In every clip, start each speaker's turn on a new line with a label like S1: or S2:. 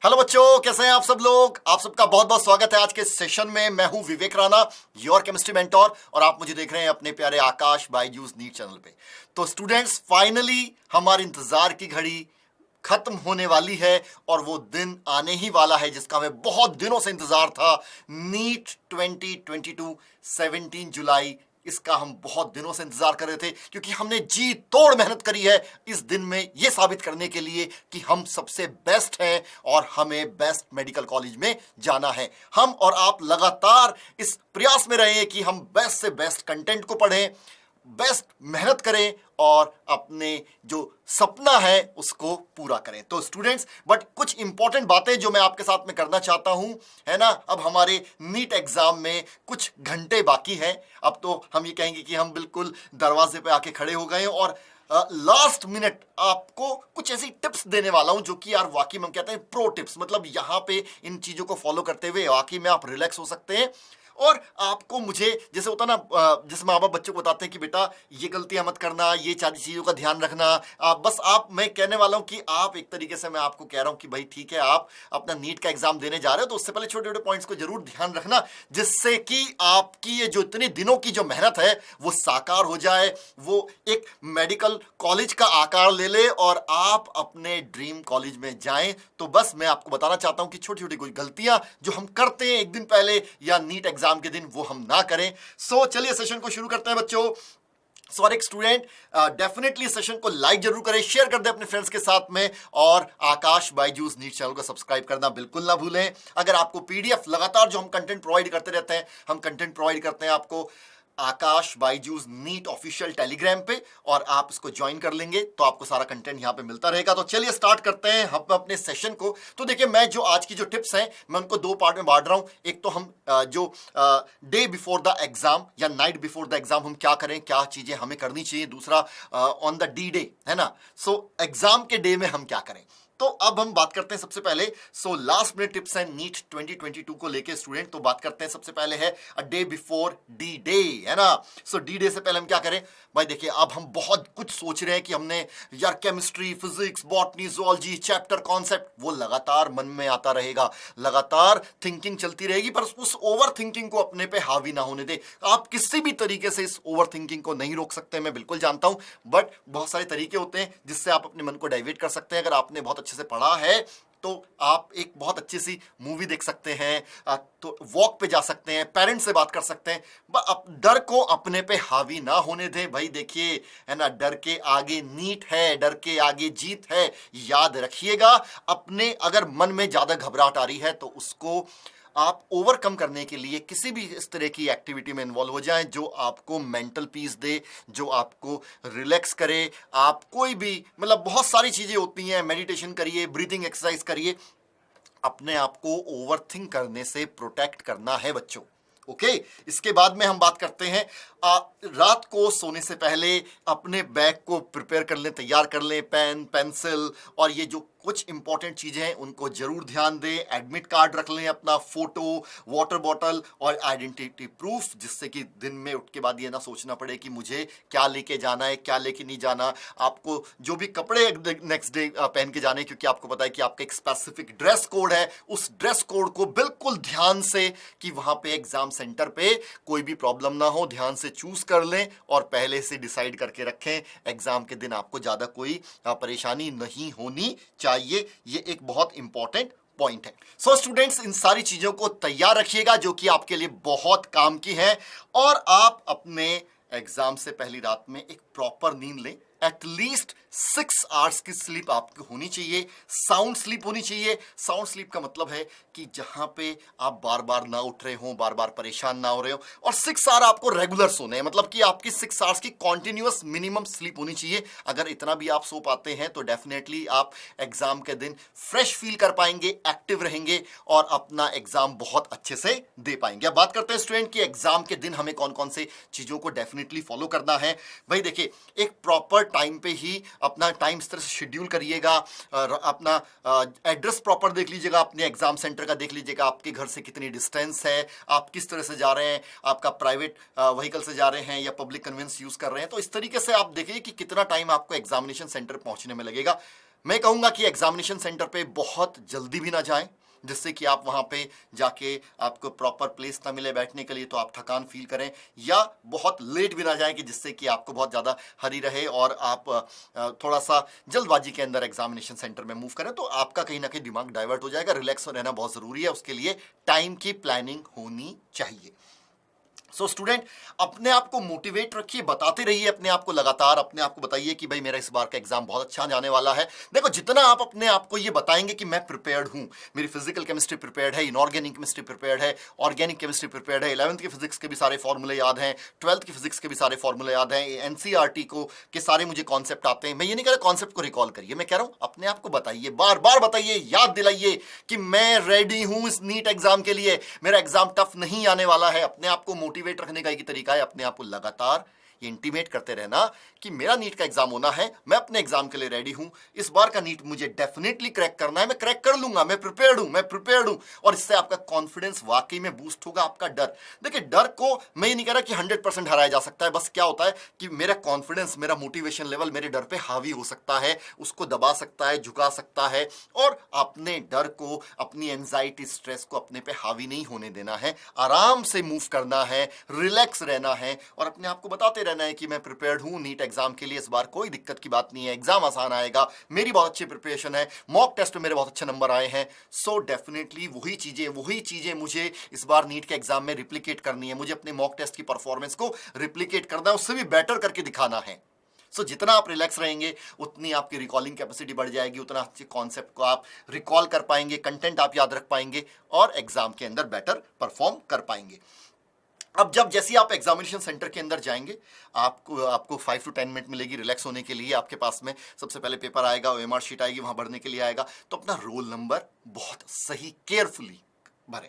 S1: Hello बच्चों, कैसे हैं आप सब लोग। आप सबका बहुत बहुत स्वागत है आज के सेशन में। मैं हूं विवेक राणा, योर केमिस्ट्री मेंटोर, और आप मुझे देख रहे हैं अपने प्यारे आकाश बायजूस नीट चैनल पे। तो स्टूडेंट्स, फाइनली हमारे इंतजार की घड़ी खत्म होने वाली है और वो दिन आने ही वाला है जिसका हमें बहुत दिनों से इंतजार था। नीट 2022 17 जुलाई, इसका हम बहुत दिनों से इंतजार कर रहे थे क्योंकि हमने जी तोड़ मेहनत करी है इस दिन में ये साबित करने के लिए कि हम सबसे बेस्ट हैं और हमें बेस्ट मेडिकल कॉलेज में जाना है। हम और आप लगातार इस प्रयास में रहे हैं कि हम बेस्ट से बेस्ट कंटेंट को पढ़ें, बेस्ट मेहनत करें और अपने जो सपना है उसको पूरा करें। तो स्टूडेंट्स, बट कुछ इंपॉर्टेंट बातें जो मैं आपके साथ में करना चाहता हूं, है ना। अब हमारे नीट एग्जाम में कुछ घंटे बाकी हैं। अब तो हम ये कहेंगे कि हम बिल्कुल दरवाजे पे आके खड़े हो गए और लास्ट मिनट आपको कुछ ऐसी टिप्स देने वाला हूं जो कि यार वाकई में हम कहते हैं प्रो टिप्स। मतलब यहां पे इन चीजों को फॉलो करते हुए वाकई में आप रिलैक्स हो सकते हैं। और आपको मुझे जैसे होता ना, जैसे माँ बाप बच्चों को बताते हैं कि बेटा ये गलतियां मत करना, ये सारी चीजों का ध्यान रखना। मैं कहने वाला हूं कि आप एक तरीके से, मैं आपको कह रहा हूं कि भाई ठीक है, आप अपना नीट का एग्जाम देने जा रहे हो तो उससे पहले छोटे छोटे पॉइंट्स को जरूर ध्यान रखना, जिससे कि आपकी ये जो इतने दिनों की जो मेहनत है वो साकार हो जाए, वो एक मेडिकल कॉलेज का आकार ले ले और आप अपने ड्रीम कॉलेज में जाएं। तो बस मैं आपको बताना चाहता हूं कि छोटी छोटी कुछ गलतियां जो हम करते हैं एक दिन पहले या नीट एग्जाम के दिन, वो हम ना करें। सो चलिए सेशन को शुरू करते हैं बच्चों। सो एक स्टूडेंट डेफिनेटली सेशन को लाइक जरूर करें, शेयर कर दें अपने फ्रेंड्स के साथ में, और आकाश बायजूस नीट चैनल को सब्सक्राइब करना बिल्कुल ना भूलें। अगर आपको पीडीएफ लगातार जो हम कंटेंट प्रोवाइड करते रहते हैं, हम कंटेंट प्रोवाइड करते हैं आपको आकाश बायजूस नीट ऑफिशियल टेलीग्राम पे, और आप इसको ज्वाइन कर लेंगे तो आपको सारा कंटेंट यहां पे मिलता रहेगा। तो चलिए स्टार्ट करते हैं हम अपने सेशन को। तो देखिए, मैं जो आज की जो टिप्स हैं मैं उनको दो पार्ट में बांट रहा हूं। एक तो हम जो डे बिफोर द एग्जाम या नाइट बिफोर द एग्जाम हम क्या करें, क्या चीजें हमें करनी चाहिए। दूसरा ऑन द डी डे, है ना। सो एग्जाम के डे में हम क्या करें। तो अब हम बात करते हैं सबसे पहले, लास्ट मिनट टिप्स हैं नीट 2022 को लेके स्टूडेंट। तो बात करते हैं सबसे पहले है a day before D day, है ना। डी डे से पहले हम क्या करें भाई। देखिए, अब हम बहुत कुछ सोच रहे हैं कि हमने यार chemistry, physics, botany, zoology, chapter, concept, वो लगातार मन में आता रहेगा, लगातार थिंकिंग चलती रहेगी, पर उस ओवर थिंकिंग को अपने पे हावी ना होने दे। आप किसी भी तरीके से इस ओवर थिंकिंग को नहीं रोक सकते, मैं बिल्कुल जानता हूं, बट बहुत सारे तरीके होते हैं जिससे आप अपने मन को डाइवर्ट कर सकते हैं। अगर आपने बहुत अच्छे से पढ़ा है तो आप एक बहुत अच्छी सी मूवी देख सकते हैं, तो वॉक पे जा सकते हैं, पेरेंट्स से बात कर सकते हैं। डर को अपने पे हावी ना होने दें भाई। देखिए, है ना, डर के आगे नीट है, डर के आगे जीत है, याद रखिएगा। अपने अगर मन में ज्यादा घबराहट आ रही है तो उसको आप ओवरकम करने के लिए किसी भी इस तरह की एक्टिविटी में इन्वॉल्व हो जाएं जो आपको मेंटल पीस दे, जो आपको रिलैक्स करे। आप कोई भी, मतलब बहुत सारी चीजें होती हैं, मेडिटेशन करिए, ब्रीथिंग एक्सरसाइज करिए। अपने आप को ओवरथिंक करने से प्रोटेक्ट करना है बच्चों। ओके, इसके बाद में हम बात करते हैं रात को सोने से पहले अपने बैग को प्रिपेयर कर लें, तैयार कर लें, पेन, पेंसिल, और ये जो कुछ इंपॉर्टेंट चीजें हैं उनको जरूर ध्यान दें। एडमिट कार्ड रख लें, अपना फोटो, वाटर बॉटल और आइडेंटिटी प्रूफ, जिससे कि दिन में उठ के बाद ये ना सोचना पड़े कि मुझे क्या लेके जाना है, क्या लेके नहीं जाना। आपको जो भी कपड़े नेक्स्ट डे पहन के जाने, क्योंकि आपको पता है कि आपका एक स्पेसिफिक ड्रेस कोड है, उस ड्रेस कोड को बिल्कुल ध्यान से, कि वहां पे एग्जाम सेंटर पे कोई भी प्रॉब्लम ना हो, ध्यान से चूज कर लें और पहले से डिसाइड करके रखें। एग्जाम के दिन आपको ज्यादा कोई परेशानी नहीं होनी चाहिए। ये एक बहुत इंपॉर्टेंट पॉइंट है। स्टूडेंट्स, इन सारी चीजों को तैयार रखिएगा जो कि आपके लिए बहुत काम की है, और आप अपने एग्जाम से पहली रात में एक प्रॉपर नींद लें। एटलीस्ट 6 आवर्स की स्लीप आपकी होनी चाहिए, साउंड स्लीप होनी चाहिए। साउंड स्लीप का मतलब है कि जहां पे आप बार बार ना उठ रहे हो, बार बार परेशान ना हो रहे हो, और 6 आवर आपको रेगुलर सोने हैं, मतलब कि आपकी 6 आवर्स की कॉन्टिन्यूअस मिनिमम स्लीप होनी चाहिए। अगर इतना भी आप सो पाते हैं तो डेफिनेटली आप एग्जाम के दिन फ्रेश फील कर पाएंगे, एक्टिव रहेंगे और अपना एग्जाम बहुत अच्छे से दे पाएंगे। अब बात करते हैं स्टूडेंट कि एग्जाम के दिन हमें कौन कौन से चीजों को डेफिनेटली फॉलो करना है। भाई देखिए, एक प्रॉपर टाइम पे ही अपना टाइम इस तरह से शेड्यूल करिएगा। अपना एड्रेस प्रॉपर देख लीजिएगा, अपने एग्जाम सेंटर का देख लीजिएगा, आपके घर से कितनी डिस्टेंस है, आप किस तरह से जा रहे हैं, आपका प्राइवेट व्हीकल से जा रहे हैं या पब्लिक कन्वेंस यूज कर रहे हैं। तो इस तरीके से आप देखिए कि कितना टाइम आपको एग्जामिनेशन सेंटर पहुंचने में लगेगा। मैं कहूंगा कि एग्जामिनेशन सेंटर पे बहुत जल्दी भी ना जाएं, जिससे कि आप वहां पे जाके आपको प्रॉपर प्लेस ना मिले बैठने के लिए, तो आप थकान फील करें, या बहुत लेट भी ना जाएं कि जिससे कि आपको बहुत ज़्यादा हरी रहे और आप थोड़ा सा जल्दबाजी के अंदर एग्जामिनेशन सेंटर में मूव करें, तो आपका कहीं ना कहीं दिमाग डाइवर्ट हो जाएगा। रिलैक्स रहना बहुत ज़रूरी है, उसके लिए टाइम की प्लानिंग होनी चाहिए। सो स्टूडेंट, अपने आप को मोटिवेट रखिए, बताते रहिए अपने आप को, लगातार अपने आप को बताइए कि भाई मेरा इस बार का एग्जाम बहुत अच्छा जाने वाला है। देखो, जितना आप अपने आप को ये बताएंगे कि मैं प्रिपेयर्ड हूं, मेरी फिजिकल केमिस्ट्री प्रिपेयर्ड है, इनऑर्गेनिक केमिस्ट्री प्रिपेयर्ड है, ऑर्गेनिक केमिस्ट्री प्रिपेयर्ड है, 11th की फिजिक्स के भी सारे फॉर्मूले याद हैं, 12th की फिजिक्स के भी सारे फॉर्मूले याद हैं, एनसीईआरटी को के सारे मुझे कॉन्सेप्ट आते हैं। मैं ये नहीं कह रहा कॉन्सेप्ट को रिकॉल करिए, मैं कह रहा हूं अपने आप को बताइए, बार बार बताइए, याद दिलाइए कि मैं रेडी हूं इस नीट एग्जाम के लिए, मेरा एग्जाम टफ नहीं आने वाला है। अपने आप को मोटिवेट रखने का एक तरीका है अपने आप को लगातार ये इंटीमेट करते रहना कि मेरा नीट का एग्जाम होना है, मैं अपने एग्जाम के लिए रेडी हूं, इस बार का नीट मुझे डेफिनेटली क्रैक करना है, मैं क्रैक कर लूंगा, मैं प्रिपेयर्ड हूं। और इससे आपका कॉन्फिडेंस वाकई में बूस्ट होगा। आपका डर, देखिए, डर को मैं ये नहीं कह रहा कि 100% हराया जा सकता है, बस क्या होता है कि मेरा कॉन्फिडेंस, मेरा मोटिवेशन लेवल मेरे डर पे हावी हो सकता है, उसको दबा सकता है, झुका सकता है, और अपने डर को, अपनी एंजाइटी, स्ट्रेस को अपने पे हावी नहीं होने देना है। आराम से मूव करना है, रिलैक्स रहना है, और अपने आप को बताते रहना है कि मैं प्रिपेयर्ड हूं नीट एग्जाम के लिए, इस बार कोई दिक्कत की बात नहीं है, एग्जाम आसान आएगा, मेरी बहुत अच्छी प्रिपरेशन है, मॉक टेस्ट में मेरे बहुत अच्छे नंबर आए हैं। सो डेफिनेटली वही चीजें मुझे इस बार नीट के एग्जाम में रिप्लिकेट करनी है, मुझे अपने मॉक टेस्ट की परफॉर्मेंस को रिप्लिकेट करना है, उससे भी बेटर करके दिखाना है। सो जितना आप रिलैक्स रहेंगे, उतनी आपकी रिकॉलिंग कैपेसिटी बढ़ जाएगी, उतना अच्छे कॉन्सेप्ट को आप रिकॉल कर पाएंगे, कंटेंट आप याद रख पाएंगे, और एग्जाम के अंदर बेटर परफॉर्म कर पाएंगे। अब जैसे आप एग्जामिनेशन सेंटर के अंदर जाएंगे, आपको 5 to 10 मिनट मिलेगी रिलैक्स होने के लिए। आपके पास में सबसे पहले पेपर आएगा, ओएमआर शीट आएगी, वहां भरने के लिए आएगा, तो अपना रोल नंबर बहुत सही केयरफुली भरें।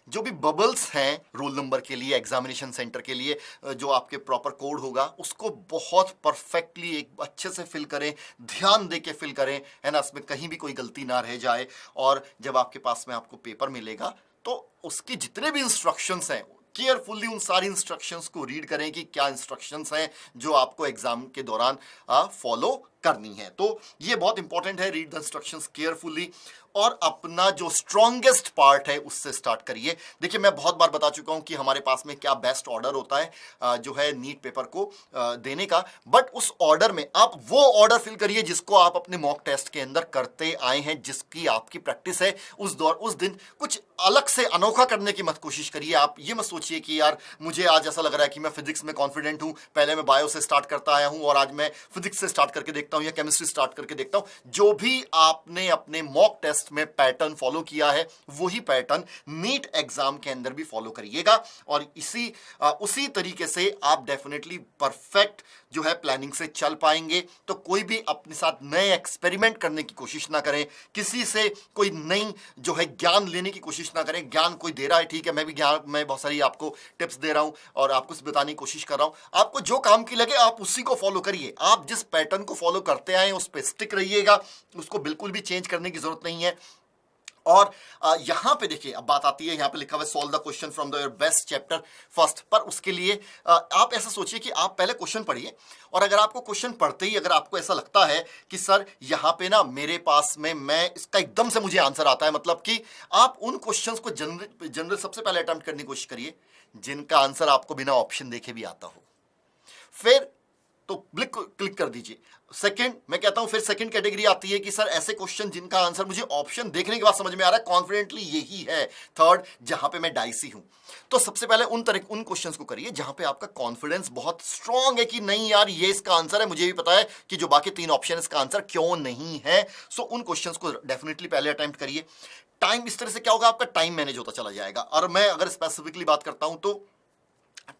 S1: जो भी बबल्स हैं रोल नंबर के लिए, एग्जामिनेशन सेंटर के लिए, जो आपके प्रॉपर कोड होगा, उसको बहुत परफेक्टली एक अच्छे से फिल करें, ध्यान दे के फिल करें, है ना, इसमें कहीं भी कोई गलती ना रह जाए। और जब आपके पास में आपको पेपर मिलेगा, तो उसके जितने भी इंस्ट्रक्शंस हैं, केयरफुली उन सारी इंस्ट्रक्शंस को रीड करें कि क्या इंस्ट्रक्शंस हैं जो आपको एग्जाम के दौरान फॉलो करनी है। तो ये बहुत इंपॉर्टेंट है, रीड द इंस्ट्रक्शंस केयरफुली, और अपना जो स्ट्रॉन्गेस्ट पार्ट है उससे स्टार्ट करिए। देखिए, मैं बहुत बार बता चुका हूं कि हमारे पास में क्या बेस्ट ऑर्डर होता है जो है नीट पेपर को देने का, बट उस ऑर्डर में आप वो ऑर्डर फिल करिए जिसको आप अपने मॉक टेस्ट के अंदर करते आए हैं, जिसकी आपकी प्रैक्टिस है। उस दिन कुछ अलग से अनोखा करने की मत कोशिश करिए। आप ये मत सोचिए कि यार मुझे आज ऐसा लग रहा है कि मैं फिजिक्स में कॉन्फिडेंट हूं, पहले मैं बायो से स्टार्ट करता आया हूं और आज मैं फिजिक्स से स्टार्ट करके देखता हूं या केमिस्ट्री स्टार्ट करके देखता हूं। जो भी आपने अपने मॉक टेस्ट में पैटर्न फॉलो किया है, वही पैटर्न नीट एग्जाम के अंदर भी फॉलो करिएगा, और उसी तरीके से आप डेफिनेटली परफेक्ट जो है प्लानिंग से चल पाएंगे। तो कोई भी अपने साथ नए एक्सपेरिमेंट करने की कोशिश ना करें, किसी से कोई नई जो है ज्ञान लेने की कोशिश ना करें। ज्ञान कोई दे रहा है, ठीक है, मैं बहुत सारी आपको टिप्स दे रहा हूं और आपको बताने की कोशिश कर रहा हूं। आपको जो काम की लगे आप उसी को फॉलो करिए। आप जिस पैटर्न को फॉलो करते आए उस पर स्टिक रहिएगा, उसको बिल्कुल भी चेंज करने की जरूरत नहीं है। और यहां पे देखिए, अब बात आती है, यहां पे लिखा हुआ है solve the question from the your best chapter first. पर उसके लिए आप ऐसा सोचिए कि आप पहले क्वेश्चन पढ़िए, और अगर आपको क्वेश्चन पढ़ते ही अगर आपको ऐसा लगता है कि सर यहां पे ना मेरे पास में मैं इसका एकदम से मुझे आंसर आता है, मतलब कि आप उन क्वेश्चंस को जनरल सबसे पहले अटेम्प्ट करने की कोशिश करिए जिनका आंसर आपको बिना ऑप्शन देखे भी आता हो। फिर तो क्लिक कर दीजिए। सेकंड, मैं कहता हूं फिर सेकंड कैटेगरी आती है कि सर ऐसे क्वेश्चन जिनका आंसर मुझे ऑप्शन देखने के बाद समझ में आ रहा है, कॉन्फिडेंटली यही है। थर्ड, जहां पे मैं डाइसी हूं, तो सबसे पहले उन क्वेश्चंस को करिए जहां पे आपका कॉन्फिडेंस बहुत स्ट्रांग है कि नहीं यार ये इसका आंसर है, मुझे भी पता है कि जो बाकी 3 ऑप्शन इसका आंसर क्यों नहीं है। सो उन क्वेश्चंस को डेफिनेटली पहले अटेम्प्ट करिए। टाइम, इस तरह से क्या होगा, आपका टाइम मैनेज होता चला जाएगा। और मैं अगर स्पेसिफिकली बात करता हूं तो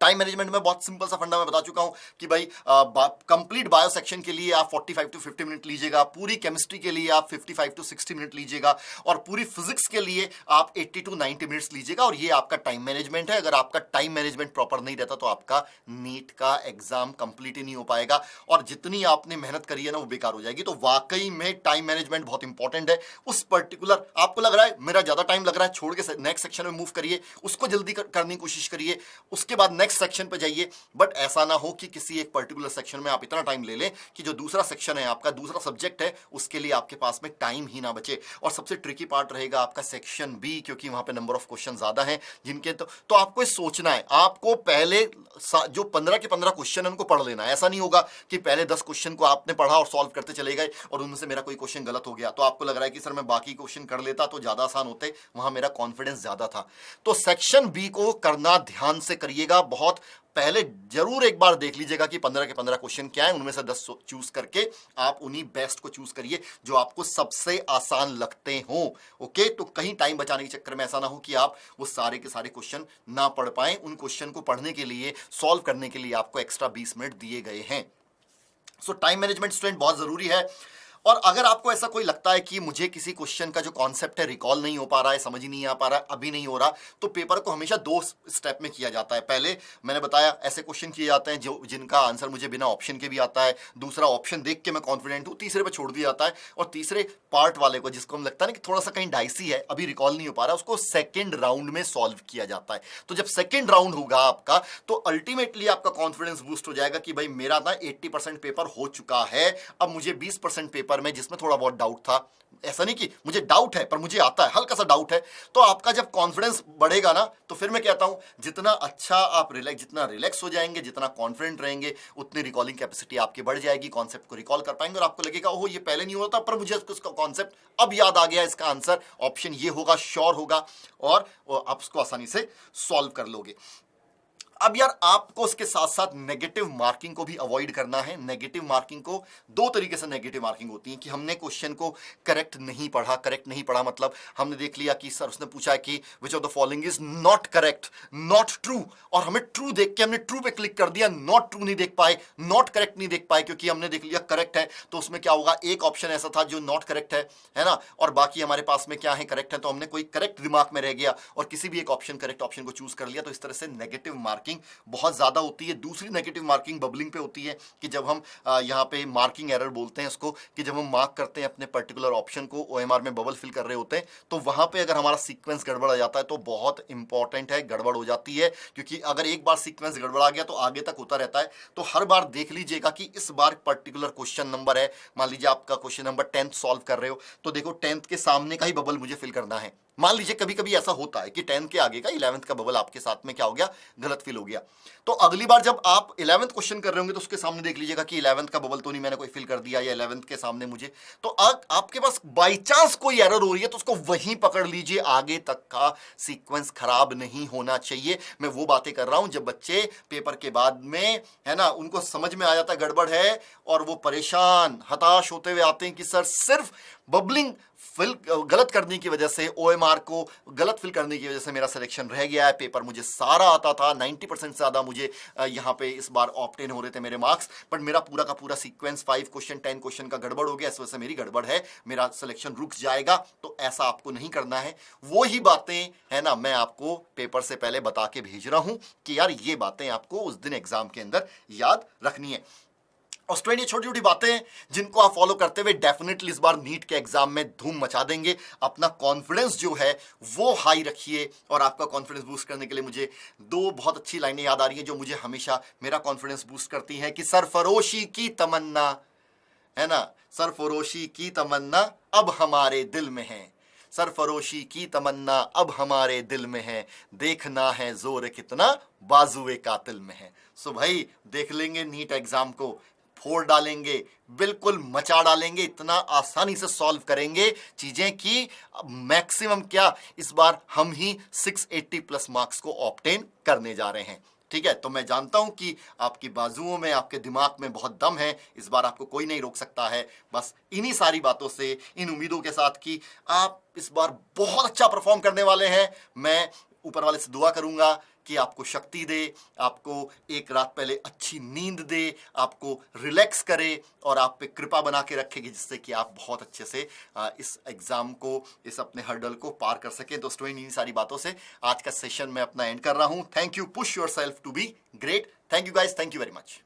S1: टाइम मैनेजमेंट में बहुत सिंपल सा फंडा मैं बता चुका हूं कि भाई कंप्लीट बायो सेक्शन के लिए आप 45 to 50 मिनट लीजिएगा, पूरी केमिस्ट्री के लिए आप 55 to 60 मिनट लीजिएगा, और पूरी फिजिक्स के लिए आप 80 to 90 मिनट्स लीजिएगा। और ये आपका टाइम मैनेजमेंट है। अगर आपका टाइम मैनेजमेंट प्रॉपर नहीं रहता तो आपका नीट का एग्जाम कंप्लीट ही नहीं हो पाएगा, और जितनी आपने मेहनत करी है ना वो बेकार हो जाएगी। तो वाकई में टाइम मैनेजमेंट बहुत इंपॉर्टेंट है। उस पर्टिकुलर आपको लग रहा है मेरा ज्यादा टाइम लग रहा है, छोड़ के नेक्स्ट सेक्शन में मूव करिए, उसको जल्दी करने की कोशिश करिए। उसके बाद बाद नेक्स्ट सेक्शन पे जाइए। बट ऐसा ना हो कि किसी एक पर्टिकुलर सेक्शन में आप इतना टाइम ले लें कि जो दूसरा सेक्शन है, आपका दूसरा सब्जेक्ट है, उसके लिए आपके पास में टाइम ही ना बचे। और सबसे ट्रिकी पार्ट रहेगा आपका सेक्शन बी, क्योंकि वहां पे नंबर ऑफ क्वेश्चन ज्यादा हैं जिनके तो आपको सोचना है, आपको पहले जो 15 के 15 क्वेश्चन है उनको पढ़ लेना है। ऐसा नहीं होगा कि पहले 10 क्वेश्चन को आपने पढ़ा और सॉल्व करते चले गए और उनमें से मेरा कोई क्वेश्चन गलत हो गया, तो आपको लग रहा है कि सर मैं बाकी क्वेश्चन कर लेता तो ज्यादा आसान होते, वहां मेरा कॉन्फिडेंस ज्यादा था। तो सेक्शन बी को करना ध्यान से करिएगा, बहुत पहले जरूर एक बार देख लीजिएगा कि 15 के 15 क्वेश्चन क्या है, उनमें से 10 चूज करके आप उन्हीं बेस्ट को चूज करिए जो आपको सबसे आसान लगते हो। ओके, तो कहीं टाइम बचाने के चक्कर में ऐसा ना हो कि आप वो सारे के सारे क्वेश्चन ना पढ़ पाए। उन क्वेश्चन को पढ़ने के लिए, सॉल्व करने के लिए आपको एक्स्ट्रा 20 मिनट दिए गए हैं। सो टाइम मैनेजमेंट स्टूडेंट बहुत जरूरी है। और अगर आपको ऐसा कोई लगता है कि मुझे किसी क्वेश्चन का जो कॉन्सेप्ट है रिकॉल नहीं हो पा रहा है, समझ ही नहीं आ पा रहा है, अभी नहीं हो रहा, तो पेपर को हमेशा 2 स्टेप में किया जाता है। पहले मैंने बताया ऐसे क्वेश्चन किए जाते हैं जो जिनका आंसर मुझे बिना ऑप्शन के भी आता है, दूसरा ऑप्शन देख के मैं कॉन्फिडेंट हूं, तीसरे पे छोड़ दिया जाता है, और तीसरे पार्ट वाले को जिसको हम लगता है ना कि थोड़ा सा कहीं डाइसी है, अभी रिकॉल नहीं हो पा रहा, उसको सेकेंड राउंड में सॉल्व किया जाता है। तो जब सेकेंड राउंड होगा आपका, तो अल्टीमेटली आपका कॉन्फिडेंस बूस्ट हो जाएगा कि भाई मेरा ना 80% पेपर हो चुका है, अब मुझे 20% पेपर में जिसमें थोड़ा बहुत डाउट था, ऐसा नहीं कि मुझे डाउट है पर मुझे आता है, हल्का सा डाउट है, तो आपका जब कॉन्फिडेंस बढ़ेगा ना, तो फिर मैं कहता हूं जितना अच्छा आप जितना रिलैक्स हो जाएंगे, जितना कॉन्फिडेंट रहेंगे, उतनी रिकॉलिंग कैपेसिटी आपकी बढ़ जाएगी, कॉन्सेप्ट को रिकॉल कर पाएंगे और आपको लगेगा ओह ये पहले नहीं होता पर मुझे उसका कॉन्सेप्ट अब याद आ गया, इसका आंसर ऑप्शन ये होगा, श्योर होगा, और आप उसको आसानी से सॉल्व कर लोगे। अब यार आपको उसके साथ साथ नेगेटिव मार्किंग को भी अवॉइड करना है। नेगेटिव मार्किंग को 2 तरीके से नेगेटिव मार्किंग होती है कि हमने क्वेश्चन को करेक्ट नहीं पढ़ा, मतलब हमने देख लिया कि सर उसने पूछा कि which of the following is not correct, not true, और हमें ट्रू देख के हमने ट्रू पे क्लिक कर दिया, नॉट ट्रू नहीं देख पाए, नॉट करेक्ट नहीं देख पाए, क्योंकि हमने देख लिया करेक्ट है, तो उसमें क्या होगा, एक ऑप्शन ऐसा था जो नॉट करेक्ट है ना, और बाकी हमारे पास में क्या है, करेक्ट है, तो हमने कोई करेक्ट दिमाग में रह गया और किसी भी एक ऑप्शन, करेक्ट ऑप्शन को चूज कर लिया। तो इस तरह से नेगेटिव मार्किंग बहुत ज्यादा होती है। दूसरी नेगेटिव मार्किंग बबलिंग पे होती है कि जब हम यहाँ पे मार्किंग एरर बोलते हैं इसको, कि जब हम मार्क करते हैं अपने पर्टिकुलर ऑप्शन को, ओएमआर में बबल फिल कर रहे होते हैं, तो वहां पे अगर हमारा सीक्वेंस गड़बड़ आ जाता है तो बहुत इंपॉर्टेंट है, गड़बड़ हो जाती है, क्योंकि अगर एक बार सीक्वेंस गड़बड़ आ गया तो आगे तक होता रहता है। तो हर बार देख लीजिएगा कि इस बार पर्टिकुलर क्वेश्चन नंबर है, मान लीजिए आपका क्वेश्चन नंबर 10 सॉल्व कर रहे हो, तो देखो 10th के सामने का ही बबल मुझे फिल करना है। मान लीजिए कभी कभी ऐसा होता है कि 10 के आगे का 11th का बबल आपके साथ में क्या हो गया, गलत फिल हो गया, तो अगली बार जब आप 11th क्वेश्चन कर रहे होंगे तो उसके सामने देख लीजिएगा कि 11th का बबल तो नहीं मैंने कोई फिल कर दिया, या 11th के सामने मुझे, तो आपके पास बाई चांस कोई एरर हो रही है तो उसको वहीं पकड़ लीजिए, आगे तक का सीक्वेंस खराब नहीं होना चाहिए। मैं वो बातें कर रहा हूं जब बच्चे पेपर के बाद में, है ना, उनको समझ में आ जाता है गड़बड़ है और वो परेशान हताश होते हुए आते हैं कि सर सिर्फ बबलिंग फिल गलत करने की वजह से, ओएमआर को गलत फिल करने की वजह से मेरा सिलेक्शन रह गया है, पेपर मुझे सारा आता था, 90% से ज्यादा मुझे यहाँ पे इस बार ऑप्टेन हो रहे थे मेरे मार्क्स, बट मेरा पूरा का पूरा सीक्वेंस 5 क्वेश्चन 10 क्वेश्चन का गड़बड़ हो गया, इस वजह से मेरी गड़बड़ है, मेरा सिलेक्शन रुक जाएगा। तो ऐसा आपको नहीं करना है। वो ही बातें है ना मैं आपको पेपर से पहले बता के भेज रहा हूं कि यार ये बातें आपको उस दिन एग्जाम के अंदर याद रखनी है। और स्टूडेंट ये छोटी छोटी बातें जिनको आप फॉलो करते हुए डेफिनेटली इस बार नीट के एग्जाम में धूम मचा देंगे। अपना कॉन्फिडेंस जो है वो हाई रखिए, और आपका कॉन्फिडेंस बूस्ट करने के लिए मुझे 2 बहुत अच्छी लाइनें याद आ रही हैं जो मुझे हमेशा मेरा कॉन्फिडेंस बूस्ट करती हैं कि सरफरोशी की तमन्ना, है ना, सरफरोशी की तमन्ना अब हमारे दिल में है, सरफरोशी की तमन्ना अब हमारे दिल में है, देखना है जोर कितना बाजुए कातिल में है। सो भाई देख लेंगे नीट एग्जाम को, फोड़ डालेंगे, बिल्कुल मचा डालेंगे, इतना आसानी से सॉल्व करेंगे चीजें कि मैक्सिमम क्या इस बार हम ही 680 प्लस मार्क्स को ऑब्टेन करने जा रहे हैं। ठीक है, तो मैं जानता हूं कि आपकी बाजुओं में, आपके दिमाग में बहुत दम है, इस बार आपको कोई नहीं रोक सकता है। बस इन्हीं सारी बातों से, इन उम्मीदों के साथ कि आप इस बार बहुत अच्छा परफॉर्म करने वाले हैं, मैं ऊपर वाले से दुआ करूंगा कि आपको शक्ति दे, आपको एक रात पहले अच्छी नींद दे, आपको रिलैक्स करे और आप पे कृपा बना के रखेगी, जिससे कि आप बहुत अच्छे से इस एग्जाम को, इस अपने हर्डल को पार कर सकें। तो स्टूडेंट इन सारी बातों से आज का सेशन मैं अपना एंड कर रहा हूं। Thank you, push yourself to be great. Thank you guys, thank you very much.